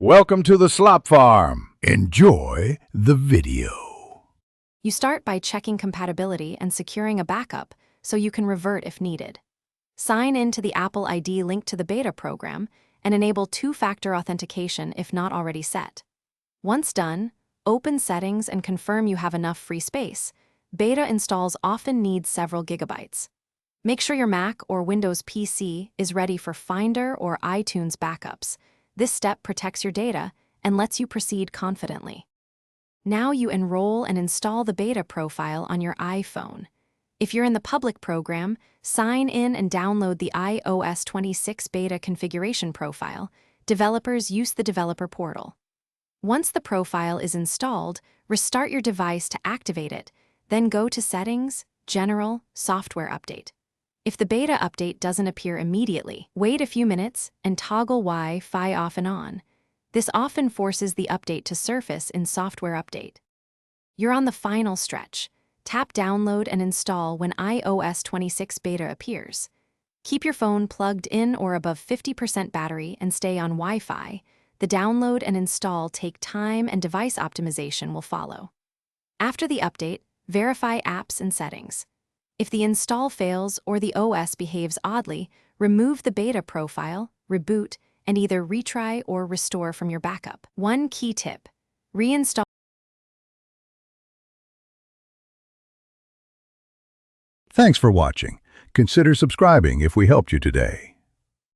Welcome to the Slop Farm. Enjoy the video. You start by checking compatibility and securing a backup so you can revert if needed. Sign in to the Apple ID linked to the beta program and enable two-factor authentication if not already set. Once done, open Settings and confirm you have enough free space. Beta installs often need several gigabytes. Make sure your Mac or Windows PC is ready for Finder or iTunes backups. This step protects your data and lets you proceed confidently. Now you enroll and install the beta profile on your iPhone. If you're in the public program, sign in and download the iOS 26 beta configuration profile. Developers use the developer portal. Once the profile is installed, restart your device to activate it, then go to Settings, General, Software Update. If the beta update doesn't appear immediately, wait a few minutes and toggle Wi-Fi off and on. This often forces the update to surface in Software Update. You're on the final stretch. Tap Download and install when iOS 26 beta appears. Keep your phone plugged in or above 50% battery and stay on Wi-Fi. The download and install take time and device optimization will follow. After the update, verify apps and settings. If the install fails or the OS behaves oddly, remove the beta profile, reboot, and either retry or restore from your backup. One key tip: reinstall. Thanks for watching. Consider subscribing if we helped you today.